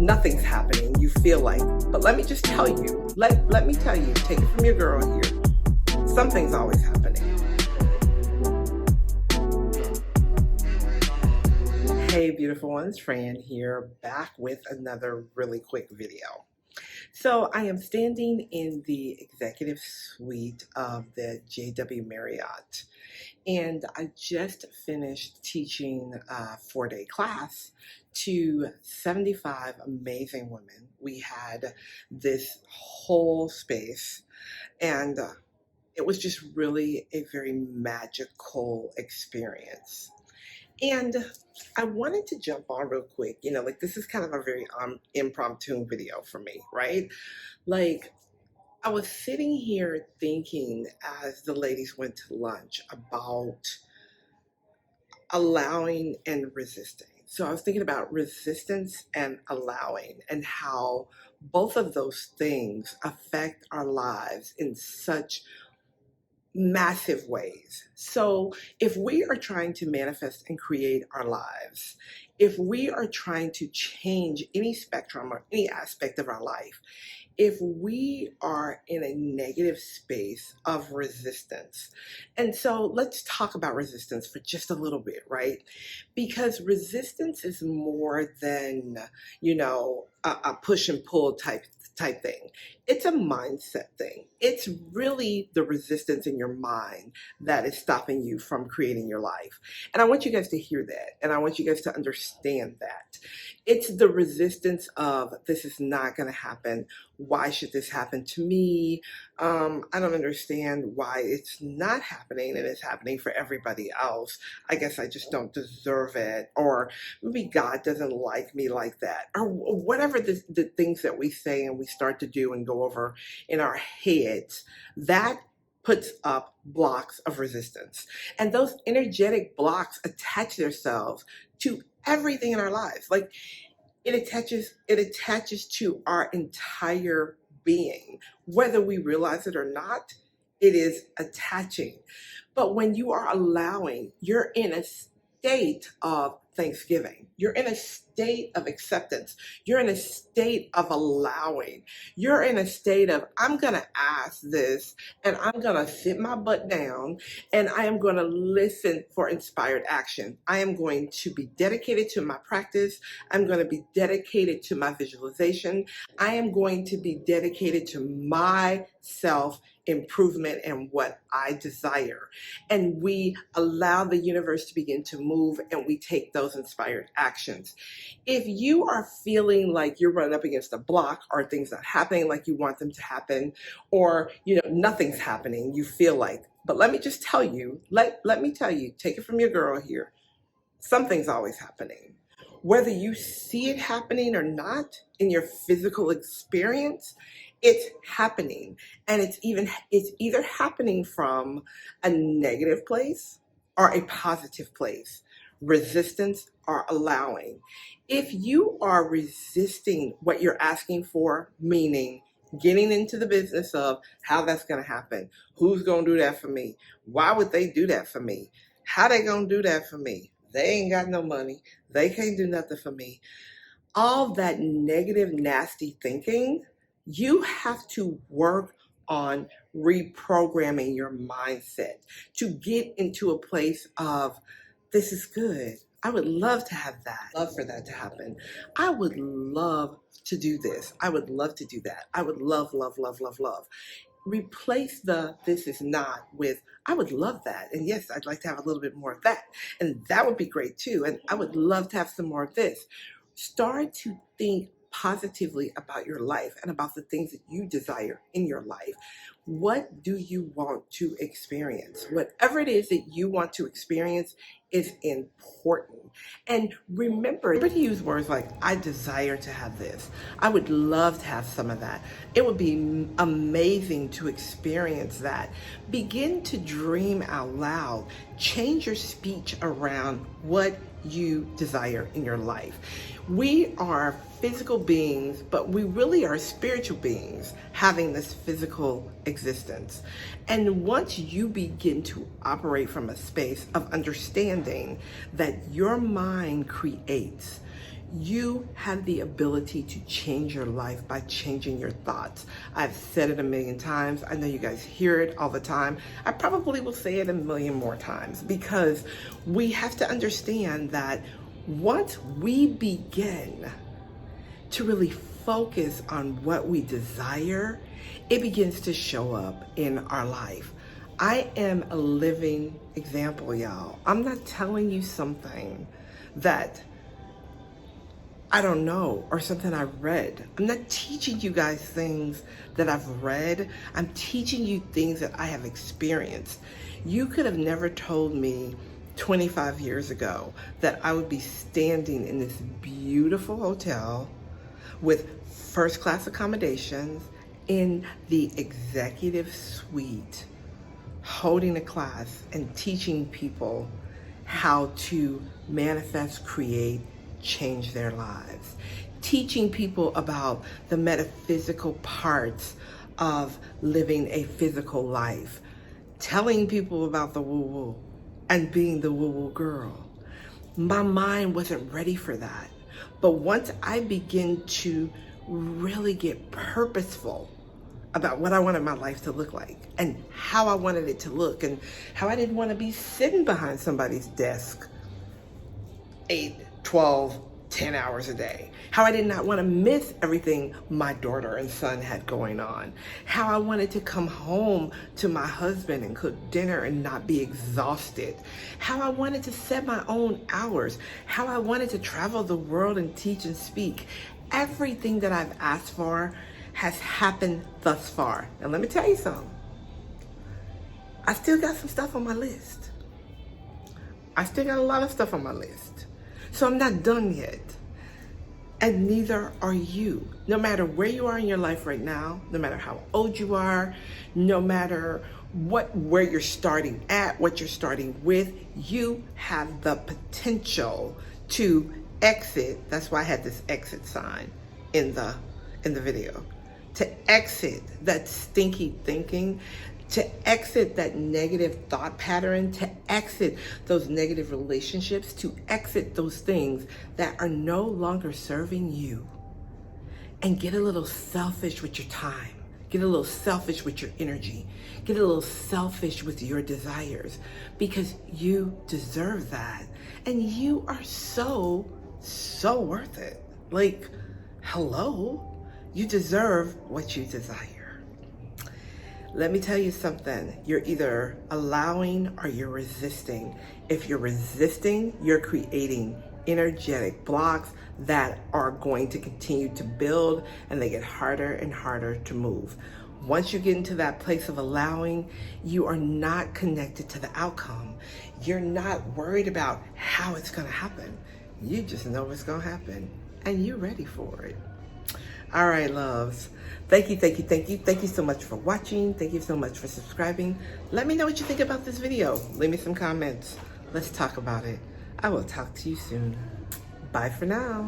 nothing's happening, you feel like, but let me just tell you, let me tell you, take it from your girl here, something's always happening. Hey beautiful ones, Fran here, back with another really quick video. So I am standing in the executive suite of the JW Marriott, and I just finished teaching a 4-day class to 75 amazing women. We had this whole space, and it was just really a very magical experience. And I wanted to jump on real quick, like this is kind of a very impromptu video for me, right? Like I was sitting here thinking as the ladies went to lunch about allowing and resisting. So I was thinking about resistance and allowing and how both of those things affect our lives in such massive ways. So if we are trying to manifest and create our lives, if we are trying to change any spectrum or any aspect of our life, if we are in a negative space of resistance, and so let's talk about resistance for just a little bit, right? Because resistance is more than, a push and pull type thing. It's a mindset thing. It's really the resistance in your mind that is stopping you from creating your life. And I want you guys to hear that. And I want you guys to understand that. It's the resistance of, this is not going to happen. Why should this happen to me? I don't understand why it's not happening and it's happening for everybody else. I guess I just don't deserve it. Or maybe God doesn't like me like that. Or whatever the things that we say and we start to do and go over in our heads, that puts up blocks of resistance. And those energetic blocks attach themselves to everything in our lives. Like it attaches to our entire being. Whether we realize it or not, it is attaching. But when you are allowing, you're in a state of thanksgiving. You're in a state of acceptance. You're in a state of allowing. You're in a state of, I'm going to ask this and I'm going to sit my butt down and I am going to listen for inspired action. I am going to be dedicated to my practice. I'm going to be dedicated to my visualization. I am going to be dedicated to my self improvement and what I desire. And we allow the universe to begin to move and we take those inspired actions. If you are feeling like you're running up against a block or things not happening like you want them to happen, or nothing's happening, you feel like, but let me just tell you, let me tell you, take it from your girl here, something's always happening. Whether you see it happening or not in your physical experience, it's happening. And it's either happening from a negative place or a positive place. Resistance or allowing. If you are resisting what you're asking for, meaning getting into the business of how that's going to happen, who's going to do that for me? Why would they do that for me? How they going to do that for me? They ain't got no money. They can't do nothing for me. All that negative, nasty thinking, you have to work on reprogramming your mindset to get into a place of, this is good. I would love to have that. Love for that to happen. I would love to do this. I would love to do that. I would love, love, love, love, love. Replace the this is not with, I would love that. And yes, I'd like to have a little bit more of that. And that would be great too. And I would love to have some more of this. Start to think positively about your life and about the things that you desire in your life. What do you want to experience? Whatever it is that you want to experience is important. And remember to use words like, I desire to have this. I would love to have some of that. It would be amazing to experience that. Begin to dream out loud. Change your speech around what you desire in your life. We are physical beings, but we really are spiritual beings having this physical existence. And once you begin to operate from a space of understanding that your mind creates, You have the ability to change your life by changing your thoughts. I've said it a million times. I know you guys hear it all the time. I probably will say it a million more times because we have to understand that once we begin to really focus on what we desire, it begins to show up in our life. I am a living example, y'all. I'm not telling you something that I don't know or something I read. I'm not teaching you guys things that I've read. I'm teaching you things that I have experienced. You could have never told me 25 years ago that I would be standing in this beautiful hotel with first class accommodations in the executive suite, holding a class and teaching people how to manifest, create, change their lives, teaching people about the metaphysical parts of living a physical life, telling people about the woo-woo and being the woo-woo girl. My mind wasn't ready for that. But once I begin to really get purposeful about what I wanted my life to look like and how I wanted it to look and how I didn't want to be sitting behind somebody's desk 8, 12, 10 hours a day. How I did not want to miss everything my daughter and son had going on. How I wanted to come home to my husband and cook dinner and not be exhausted. How I wanted to set my own hours. How I wanted to travel the world and teach and speak. Everything that I've asked for has happened thus far. And let me tell you something. I still got some stuff on my list. I still got a lot of stuff on my list. So I'm not done yet. And neither are you. No matter where you are in your life right now, no matter how old you are, no matter where you're starting at, what you're starting with, you have the potential to exit. That's why I had this exit sign in the video. To exit that stinky thinking, to exit that negative thought pattern, to exit those negative relationships, to exit those things that are no longer serving you, and get a little selfish with your time, get a little selfish with your energy, get a little selfish with your desires, because you deserve that. And you are so worth it. Like, hello, you deserve what you desire. Let me tell you something. You're either allowing or you're resisting. If you're resisting, you're creating energetic blocks that are going to continue to build, and they get harder and harder to move. Once you get into that place of allowing, you are not connected to the outcome. You're not worried about how it's going to happen. You just know it's going to happen, and you're ready for it. All right, loves. Thank you so much for watching. Thank you so much for subscribing. Let me know what you think about this video. Leave me some comments. Let's talk about it. I will talk to you soon. Bye for now.